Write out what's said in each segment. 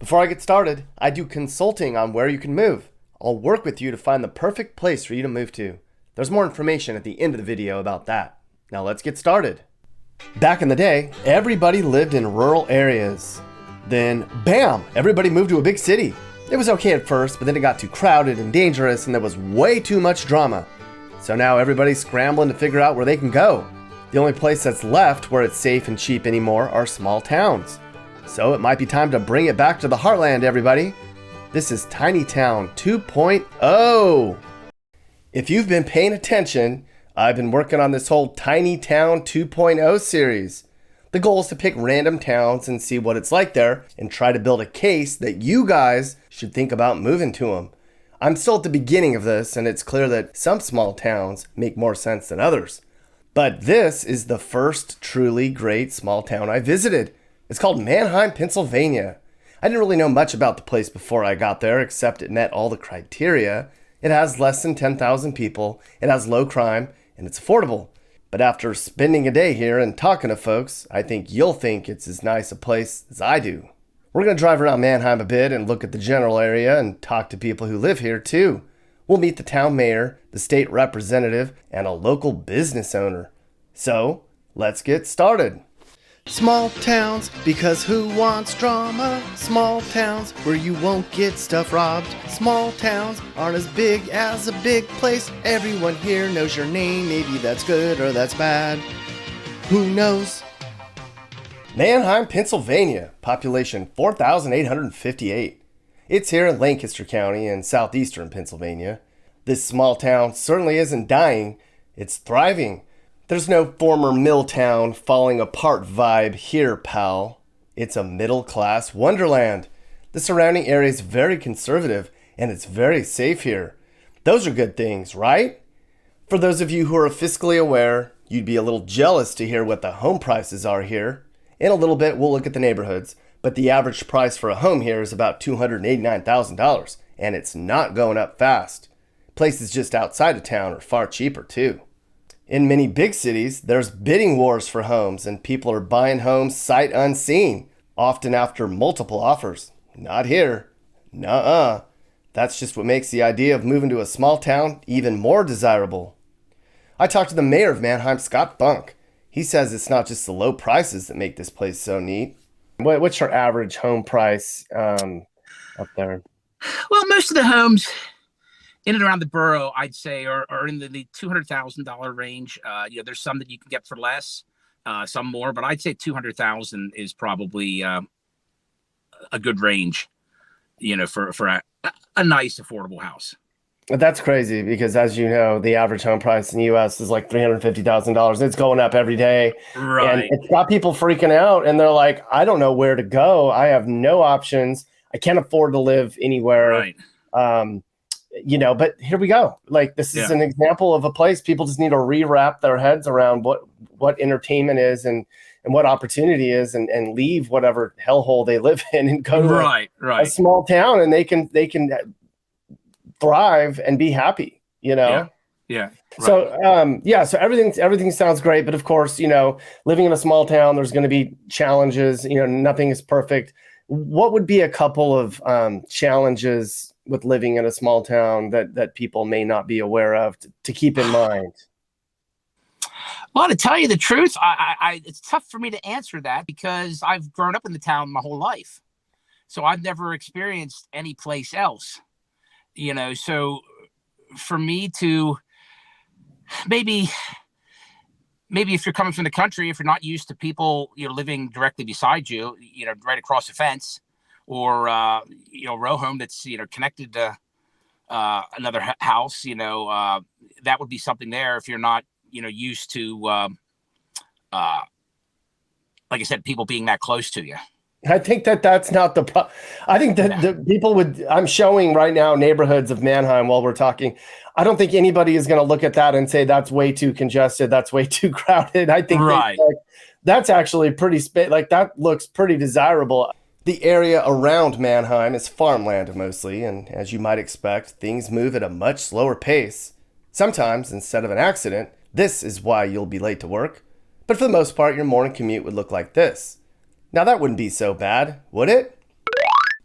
Before I get started, I do consulting on where you can move. I'll work with you to find the perfect place for you to move to. There's more information at the end of the video about that. Now let's get started. Back in the day, everybody lived in rural areas. Then, bam, everybody moved to a big city. It was okay at first, but then it got too crowded and dangerous and there was way too much drama. So now everybody's scrambling to figure out where they can go. The only place that's left where it's safe and cheap anymore are small towns. So it might be time to bring it back to the heartland, everybody. This is Tiny Town 2.0. If you've been paying attention, I've been working on this whole Tiny Town 2.0 series. The goal is to pick random towns and see what it's like there and try to build a case that you guys should think about moving to them. I'm still at the beginning of this, and it's clear that some small towns make more sense than others. But this is the first truly great small town I visited. It's called Manheim, Pennsylvania. I didn't really know much about the place before I got there, except it met all the criteria. It has less than 10,000 people, it has low crime, and it's affordable. But after spending a day here and talking to folks, I think you'll think it's as nice a place as I do. We're going to drive around Manheim a bit and look at the general area and talk to people who live here too. We'll meet the town mayor, the state representative, and a local business owner. So, let's get started. Small towns, because who wants drama? Small towns, where you won't get stuff robbed. Small towns aren't as big as a big place. Everyone here knows your name, maybe that's good or that's bad. Who knows? Manheim, Pennsylvania, population 4,858. It's here in Lancaster County in southeastern Pennsylvania. This small town certainly isn't dying, it's thriving. There's no former mill town falling apart vibe here, pal. It's a middle-class wonderland. The surrounding area is very conservative, and it's very safe here. Those are good things, right? For those of you who are fiscally aware, you'd be a little jealous to hear what the home prices are here. In a little bit, we'll look at the neighborhoods, but the average price for a home here is about $289,000, and it's not going up fast. Places just outside of town are far cheaper, too. In many big cities, there's bidding wars for homes and people are buying homes sight unseen, often after multiple offers. Not here. Nuh-uh. That's just what makes the idea of moving to a small town even more desirable. I talked to the mayor of Manheim, Scott Funk. He says it's not just the low prices that make this place so neat. What's your average home price up there? Well, most of the homes in and around the borough, I'd say, are in the $200,000 range. There's some that you can get for less, some more, but I'd say 200,000 is probably a good range, for a nice affordable house. That's crazy because, as you know, the average home price in the U.S. is like $350,000. It's going up every day. Right. And it's got people freaking out, and they're like, I don't know where to go. I have no options. I can't afford to live anywhere. Right. But here we go. Like, this is an example of a place people just need to rewrap their heads around what entertainment is and what opportunity is and leave whatever hellhole they live in and go to a small town, and they can thrive and be happy, Yeah. Right. So everything sounds great, but of course, living in a small town, there's going to be challenges. Nothing is perfect. What would be a couple of challenges with living in a small town that people may not be aware of to keep in mind? Well, to tell you the truth, it's tough for me to answer that because I've grown up in the town my whole life. So I've never experienced any place else, so for me to maybe if you're coming from the country, if you're not used to people, living directly beside you, right across the fence, or row home that's connected to another house, that would be something there if you're not used to like I said, people being that close to you. I think that's not the problem. I think that the people I'm showing right now neighborhoods of Manheim while we're talking. I don't think anybody is going to look at that and say that's way too congested. That's way too crowded. I think that's actually that looks pretty desirable. The area around Manheim is farmland mostly, and as you might expect, things move at a much slower pace. Sometimes, instead of an accident, this is why you'll be late to work. But for the most part, your morning commute would look like this. Now that wouldn't be so bad, would it?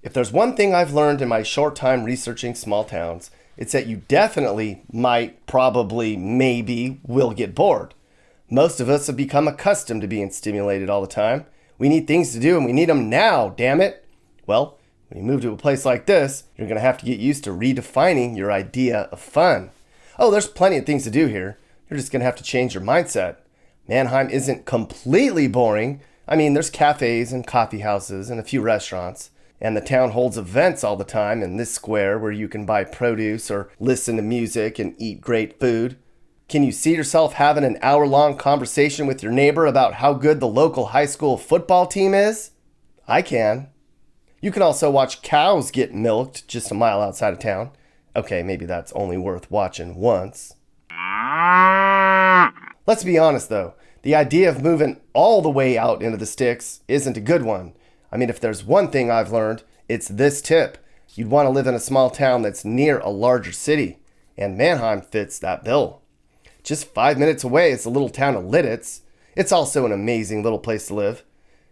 If there's one thing I've learned in my short time researching small towns, it's that you definitely, might, probably, maybe will get bored. Most of us have become accustomed to being stimulated all the time. We need things to do and we need them now, damn it. Well, when you move to a place like this, you're going to have to get used to redefining your idea of fun. Oh, there's plenty of things to do here. You're just going to have to change your mindset. Manheim isn't completely boring. I mean, there's cafes and coffee houses and a few restaurants. And the town holds events all the time in this square where you can buy produce or listen to music and eat great food. Can you see yourself having an hour-long conversation with your neighbor about how good the local high school football team is? I can. You can also watch cows get milked just a mile outside of town. Okay, maybe that's only worth watching once. Let's be honest though, the idea of moving all the way out into the sticks isn't a good one. I mean, if there's one thing I've learned, it's this tip. You'd want to live in a small town that's near a larger city, and Manheim fits that bill. Just 5 minutes away is the little town of Lidditz. It's also an amazing little place to live.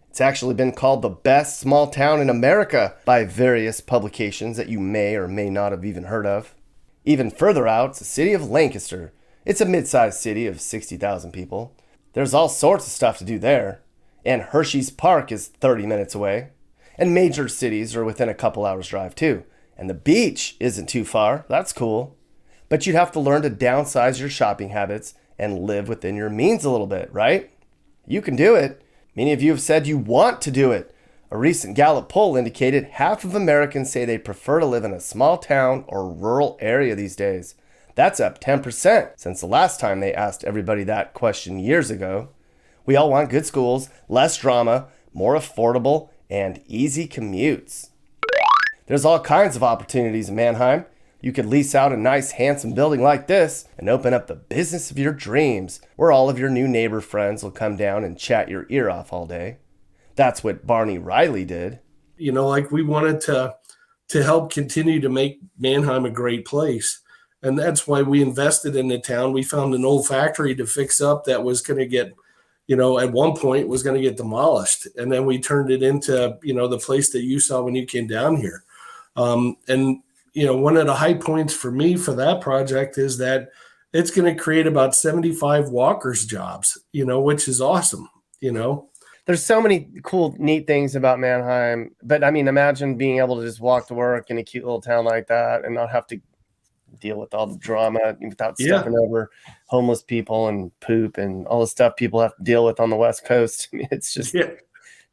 It's actually been called the best small town in America by various publications that you may or may not have even heard of. Even further out, it's the city of Lancaster. It's a mid-sized city of 60,000 people. There's all sorts of stuff to do there. And Hershey's Park is 30 minutes away. And major cities are within a couple hours drive too. And the beach isn't too far. That's cool. But you'd have to learn to downsize your shopping habits and live within your means a little bit, right? You can do it. Many of you have said you want to do it. A recent Gallup poll indicated half of Americans say they prefer to live in a small town or rural area these days. That's up 10% since the last time they asked everybody that question years ago. We all want good schools, less drama, more affordable, and easy commutes. There's all kinds of opportunities in Manheim. You could lease out a nice, handsome building like this and open up the business of your dreams, where all of your new neighbor friends will come down and chat your ear off all day. That's what Barney Riley did. You know, like we wanted to help continue to make Manheim a great place. And that's why we invested in the town. We found an old factory to fix up that was going to get, you know, at one point was going to get demolished. And then we turned it into, you know, the place that you saw when you came down here. And, you know, one of the high points for me for that project is that it's going to create about 75 walkers jobs, you know, which is awesome, you know. There's so many cool, neat things about Manheim. But I mean, imagine being able to just walk to work in a cute little town like that and not have to deal with all the drama without stepping over homeless people and poop and all the stuff people have to deal with on the West Coast. I mean, it's just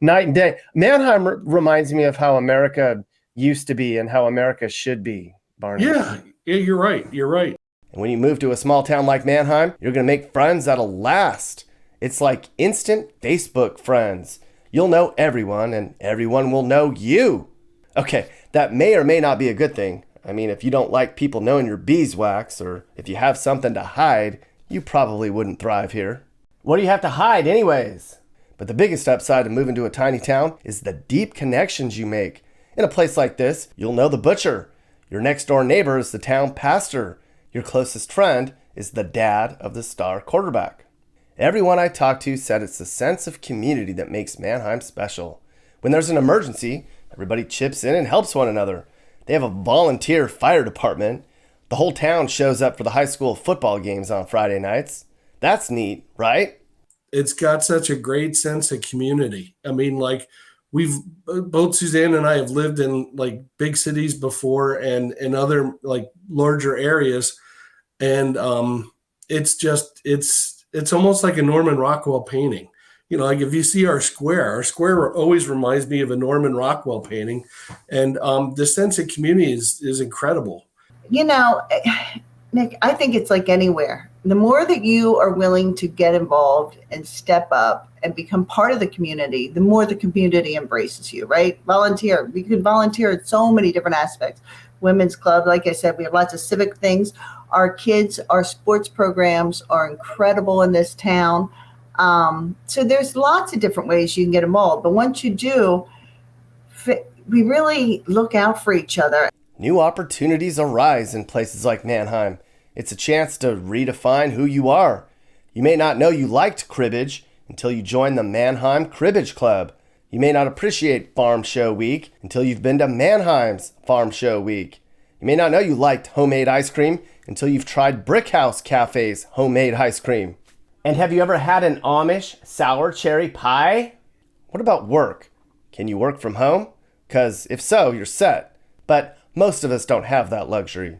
night and day. Manheim reminds me of how America used to be and how America should be, Barney. Yeah, you're right. You're right. And when you move to a small town like Manheim, you're going to make friends that'll last. It's like instant Facebook friends. You'll know everyone and everyone will know you. Okay, that may or may not be a good thing. I mean, if you don't like people knowing your beeswax, or if you have something to hide, you probably wouldn't thrive here. What do you have to hide anyways? But the biggest upside of moving to a tiny town is the deep connections you make. In a place like this, you'll know the butcher. Your next door neighbor is the town pastor. Your closest friend is the dad of the star quarterback. Everyone I talked to said it's the sense of community that makes Manheim special. When there's an emergency, everybody chips in and helps one another. They have a volunteer fire department. The whole town shows up for the high school football games on Friday nights. That's neat, right? It's got such a great sense of community. I mean, like both Suzanne and I have lived in like big cities before and in other like larger areas. And it's almost like a Norman Rockwell painting. You know, like if you see our square always reminds me of a Norman Rockwell painting. And the sense of community is incredible. You know, Nick, I think it's like anywhere. The more that you are willing to get involved and step up and become part of the community, the more the community embraces you, right? Volunteer. We could volunteer at so many different aspects. Women's club, like I said, we have lots of civic things. Our kids, our sports programs are incredible in this town. So there's lots of different ways you can get involved. But once you do, we really look out for each other. New opportunities arise in places like Manheim. It's a chance to redefine who you are. You may not know you liked cribbage until you join the Manheim Cribbage Club. You may not appreciate Farm Show Week until you've been to Manheim's Farm Show Week. You may not know you liked homemade ice cream until you've tried Brickhouse Cafe's homemade ice cream. And have you ever had an Amish sour cherry pie? What about work? Can you work from home? Because if so, you're set. But most of us don't have that luxury.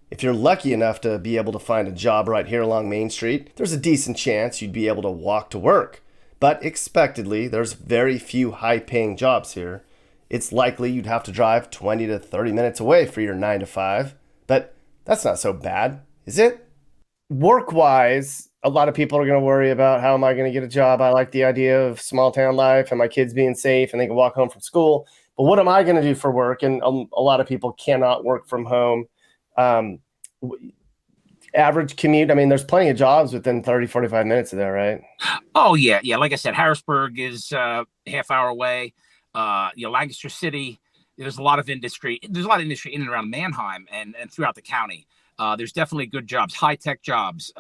If you're lucky enough to be able to find a job right here along Main Street, there's a decent chance you'd be able to walk to work. But expectedly, there's very few high-paying jobs here. It's likely you'd have to drive 20 to 30 minutes away for your 9 to 5. But that's not so bad, is it? Work-wise, a lot of people are going to worry about how am I going to get a job? I like the idea of small town life and my kids being safe and they can walk home from school. But what am I going to do for work? And a lot of people cannot work from home. Average commute, I mean, there's plenty of jobs within 30, 45 minutes of there, right? Oh, yeah. Yeah. Like I said, Harrisburg is half hour away. Lancaster City, there's a lot of industry. There's a lot of industry in and around Manheim and throughout the county. There's definitely good jobs, high-tech jobs,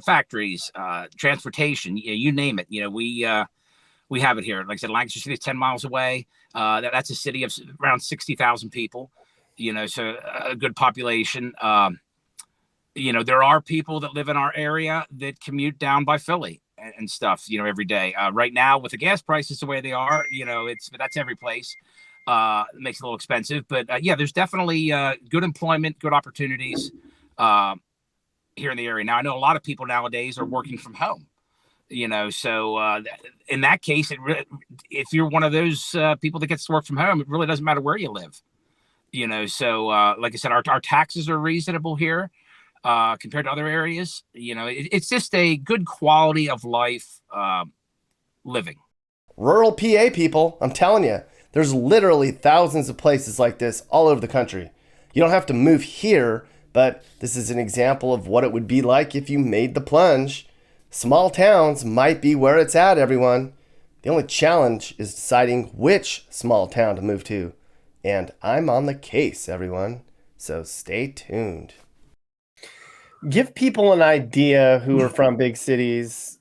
factories, transportation, you name it. We have it here. Like I said, Lancaster City is 10 miles away. That's a city of around 60,000 people, so a good population. There are people that live in our area that commute down by Philly and stuff, every day. Right now, with the gas prices the way they are, that's every place. It makes it a little expensive. But there's definitely good employment, good opportunities here in the area. Now, I know a lot of people nowadays are working from home, so in that case, if you're one of those people that gets to work from home, it really doesn't matter where you live. So like I said, our taxes are reasonable here. Compared to other areas, it's just a good quality of life living. Rural PA people, I'm telling you, there's literally thousands of places like this all over the country. You don't have to move here, but this is an example of what it would be like if you made the plunge. Small towns might be where it's at, everyone. The only challenge is deciding which small town to move to. And I'm on the case, everyone. So stay tuned. Give people an idea who are from big cities,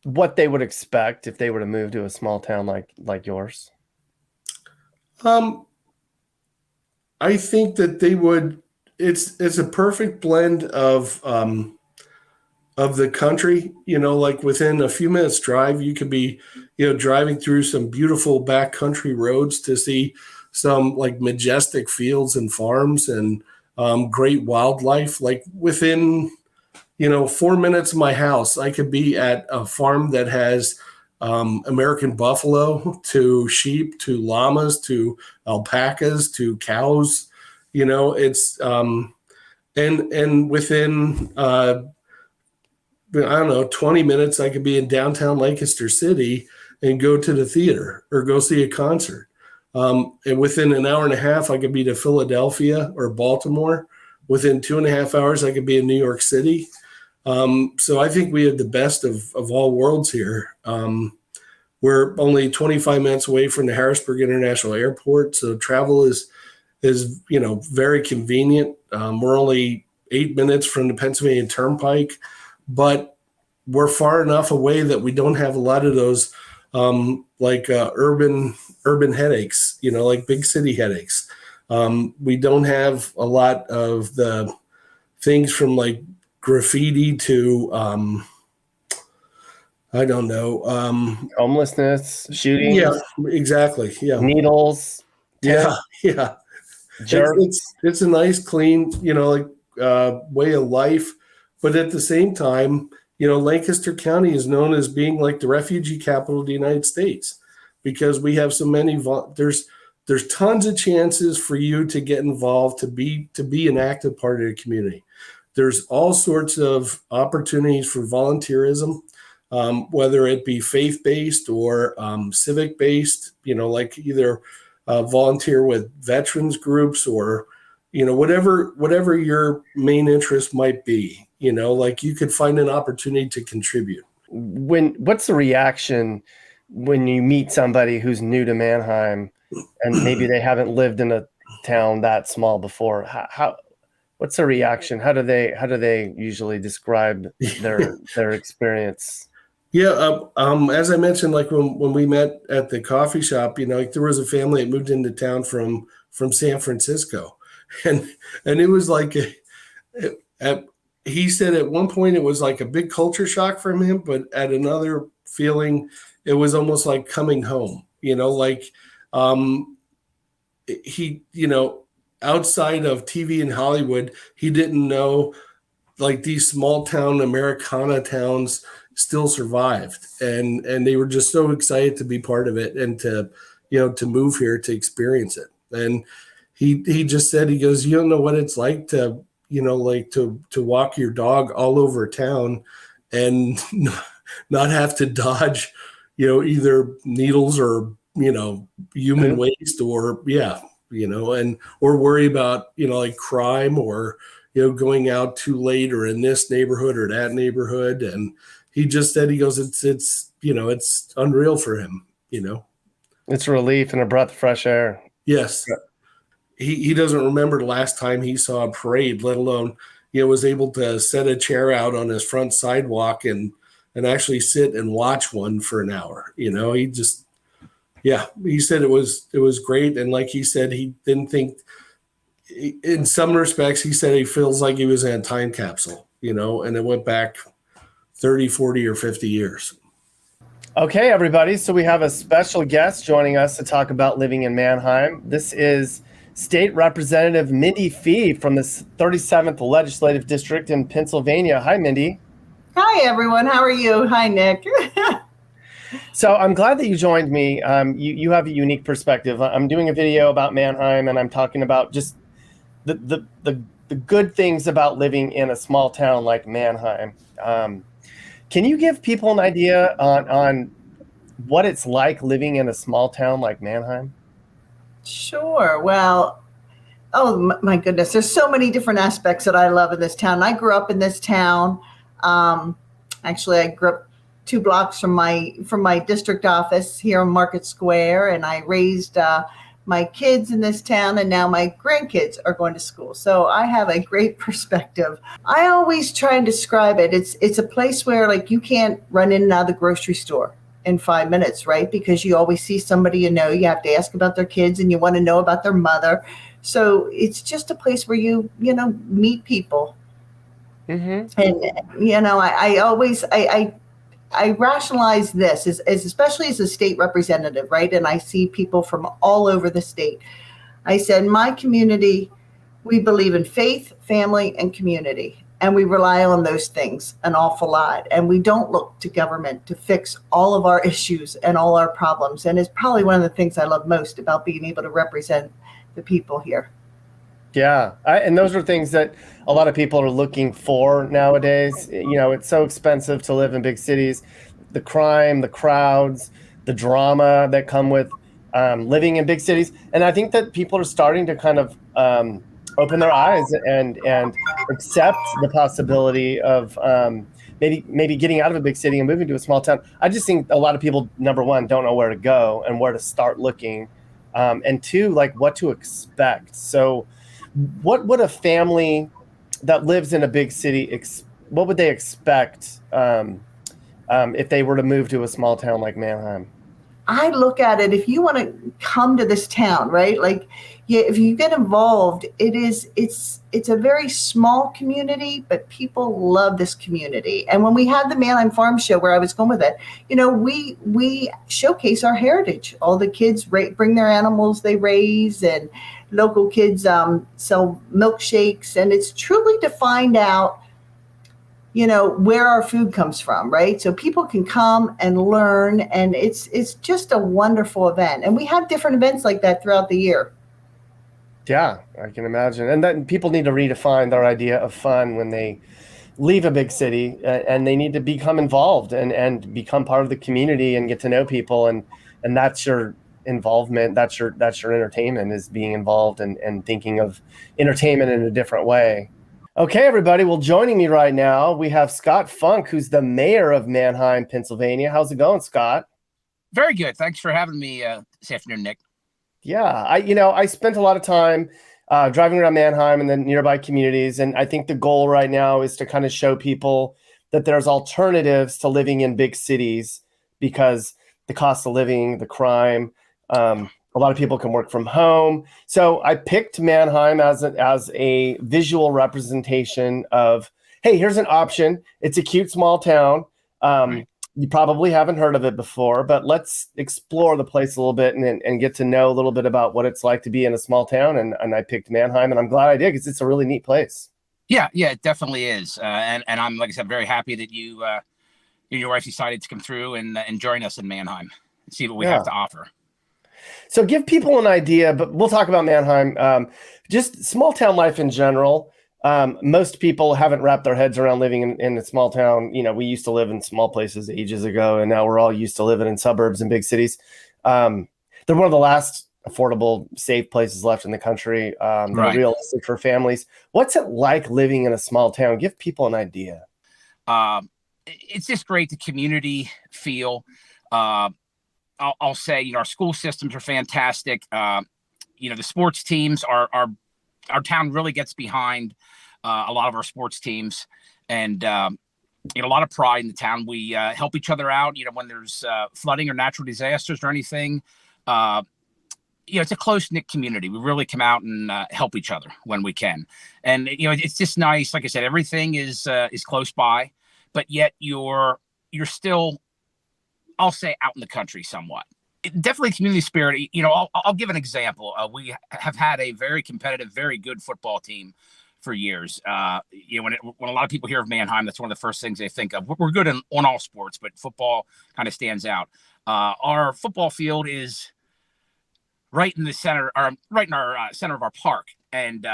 what they would expect if they were to move to a small town like yours. I think that they would. It's a perfect blend of the country. Like within a few minutes drive, you could be, driving through some beautiful backcountry roads to see some like majestic fields and farms and great wildlife. Like within, 4 minutes of my house, I could be at a farm that has American buffalo to sheep to llamas to alpacas to cows. It's and within I don't know 20 minutes, I could be in downtown Lancaster City and go to the theater or go see a concert. And within an hour and a half, I could be to Philadelphia or Baltimore. Within 2.5 hours, I could be in New York City. So I think we have the best of all worlds here. We're only 25 minutes away from the Harrisburg International Airport, so travel is very convenient. We're only 8 minutes from the Pennsylvania Turnpike, but we're far enough away that we don't have a lot of those urban headaches, like big city headaches. We don't have a lot of the things from like graffiti to I don't know, homelessness, shootings. Yeah, exactly. Yeah, needles. Yeah. It's a nice, clean, way of life, but at the same time, Lancaster County is known as being like the refugee capital of the United States because we have so many. There's tons of chances for you to get involved, to be an active part of the community. There's all sorts of opportunities for volunteerism, whether it be faith-based or civic-based. Like either volunteer with veterans groups or whatever your main interest might be. Like you could find an opportunity to contribute. What's the reaction when you meet somebody who's new to Manheim and maybe they haven't lived in a town that small before? What's the reaction? How do they usually describe their experience? Yeah, as I mentioned, like when we met at the coffee shop, like there was a family that moved into town from San Francisco, and and it was like at, he said at one point it was like a big culture shock from him, but at another feeling, it was almost like coming home. Like um, he, outside of TV and Hollywood, he didn't know like these small town Americana towns still survived, and they were just so excited to be part of it and to move here to experience it. And he just said, he goes, you don't know what it's like to like to walk your dog all over town and not have to dodge either needles or human waste, or and or worry about like crime, or going out too late, or in this neighborhood or that neighborhood. And he just said, he goes, it's unreal for him. It's a relief and a breath of fresh air. Yes. He doesn't remember the last time he saw a parade, let alone, was able to set a chair out on his front sidewalk and actually sit and watch one for an hour. He just, yeah, he said it was great. And like he said, he didn't think, in some respects, he said he feels like he was in a time capsule, and it went back 30, 40, or 50 years. Okay, everybody. So we have a special guest joining us to talk about living in Manheim. This is State Representative Mindy Fee from the 37th Legislative District in Pennsylvania. Hi, Mindy. Hi, everyone. How are you? Hi, Nick. So I'm glad that you joined me. You have a unique perspective. I'm doing a video about Manheim, and I'm talking about just the good things about living in a small town like Manheim. Can you give people an idea on what it's like living in a small town like Manheim? Sure. Well, oh my goodness, there's so many different aspects that I love in this town. I grew up in this town. Actually, I grew up 2 blocks from my district office here on Market Square, and I raised my kids in this town, and now my grandkids are going to school. So I have a great perspective. I always try and describe it. It's a place where like you can't run in and out of the grocery store in 5 minutes, right? Because you always see somebody you have to ask about their kids, and you want to know about their mother. So it's just a place where you meet people. Mm-hmm. And I always I rationalize this as especially as a state representative, right? And I see people from all over the state. I said, my community, we believe in faith, family, and community. And we rely on those things an awful lot. And we don't look to government to fix all of our issues and all our problems. And it's probably one of the things I love most about being able to represent the people here. Yeah, and those are things that a lot of people are looking for nowadays. It's so expensive to live in big cities. The crime, the crowds, the drama that come with living in big cities. And I think that people are starting to kind of open their eyes and accept the possibility of maybe getting out of a big city and moving to a small town. I just think a lot of people, number one, don't know where to go and where to start looking. And two, like what to expect. So what would a family that lives in a big city, what would they expect if they were to move to a small town like Manheim? I look at it, if you want to come to this town, right? Like, yeah, if you get involved, it's a very small community, but people love this community. And when we had the Manheim Farm Show, where I was going with it, we showcase our heritage. All the kids bring their animals they raise, and local kids sell milkshakes, and it's truly to find out where our food comes from, right? So people can come and learn, and it's just a wonderful event. And we have different events like that throughout the year. Yeah, I can imagine. And then people need to redefine their idea of fun when they leave a big city, and they need to become involved and become part of the community and get to know people. And that's your involvement. That's your entertainment, is being involved and thinking of entertainment in a different way. Okay, everybody. Well, joining me right now, we have Scott Funk, who's the mayor of Manheim, Pennsylvania. How's it going, Scott? Very good. Thanks for having me this afternoon, Nick. Yeah, I spent a lot of time driving around Manheim and the nearby communities, and I think the goal right now is to kind of show people that there's alternatives to living in big cities because the cost of living, the crime, a lot of people can work from home. So I picked Manheim as a visual representation of, hey, here's an option. It's a cute small town. You probably haven't heard of it before, but let's explore the place a little bit and get to know a little bit about what it's like to be in a small town. And I picked Manheim, and I'm glad I did because it's a really neat place. Yeah, it definitely is. And I'm, like I said, very happy that you and your wife decided to come through and join us in Manheim and see what we have to offer. So give people an idea, but we'll talk about Manheim. Just small town life in general. Most people haven't wrapped their heads around living in a small town. You know, we used to live in small places ages ago, and now we're all used to living in suburbs and big cities. They're one of the last affordable, safe places left in the country. They're realistic for families. What's it like living in a small town? Give people an idea. It's just great, the community feel. I'll say, you know, our school systems are fantastic. You know, the sports teams our town really gets behind a lot of our sports teams, and you know, a lot of pride in the town. We help each other out. You know, when there's flooding or natural disasters or anything. You know, it's a close-knit community. We really come out and help each other when we can, and you know, it's just nice. Like I said, everything is close by, but yet you're still, I'll say, out in the country somewhat. Definitely community spirit. You know, I'll give an example. We have had a very competitive, very good football team for years. You know, when a lot of people hear of Manheim, that's one of the first things they think of. We're good on all sports, but football kind of stands out. Our football field is right in the center, or right in our center of our park, and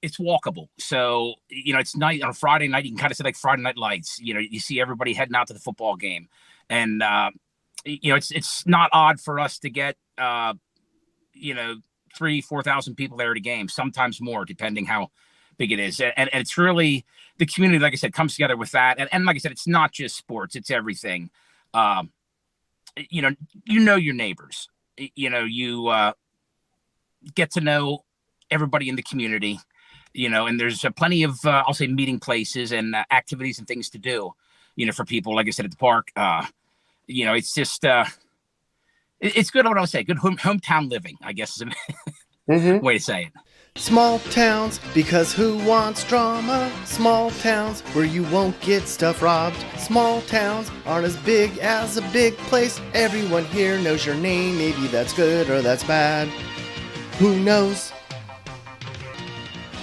it's walkable. So, you know, it's night on a Friday night. You can kind of see like Friday Night Lights. You know, you see everybody heading out to the football game, and you know, it's not odd for us to get, you know, 3,000-4,000 people there at a game, sometimes more, depending how big it is. And it's really the community, like I said, comes together with that. And like I said, it's not just sports, it's everything. You know your neighbors, you know, you get to know everybody in the community, you know, and there's plenty of, I'll say, meeting places and activities and things to do, you know, for people, like I said, at the park. You know, it's just, it's good. What I would say, good hometown living, I guess is a way to say it. Small towns, because who wants drama? Small towns where you won't get stuff robbed. Small towns aren't as big as a big place. Everyone here knows your name. Maybe that's good or that's bad. Who knows?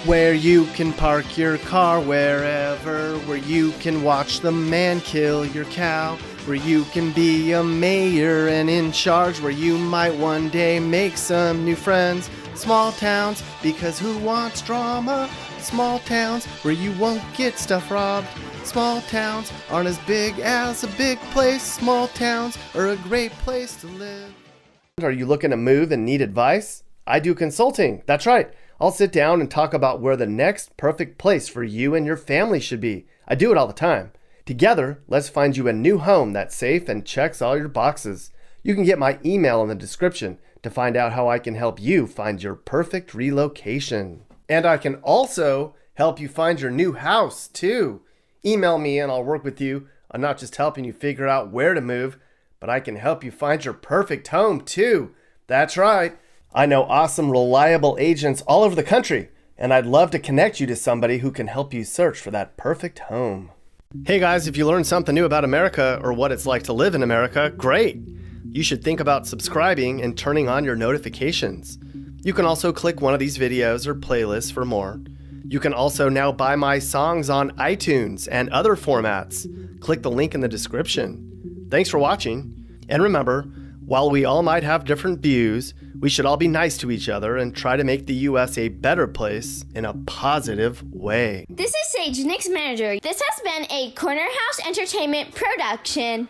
Where you can park your car, wherever. Where you can watch the man kill your cow. Where you can be a mayor and in charge. Where you might one day make some new friends. Small towns, because who wants drama? Small towns where you won't get stuff robbed. Small towns aren't as big as a big place. Small towns are a great place to live. Are you looking to move and need advice? I do consulting. That's right. I'll sit down and talk about where the next perfect place for you and your family should be. I do it all the time. Together, let's find you a new home that's safe and checks all your boxes. You can get my email in the description to find out how I can help you find your perfect relocation. And I can also help you find your new house too. Email me and I'll work with you on not just helping you figure out where to move, but I can help you find your perfect home too. That's right. I know awesome, reliable agents all over the country, and I'd love to connect you to somebody who can help you search for that perfect home. Hey guys, if you learned something new about America or what it's like to live in America, great. You should think about subscribing and turning on your notifications. You can also click one of these videos or playlists for more. You can also now buy my songs on iTunes and other formats. Click the link in the description. Thanks for watching. And remember, while we all might have different views, we should all be nice to each other and try to make the U.S. a better place in a positive way. This is Sage, Nick's manager. This has been a Corner House Entertainment production.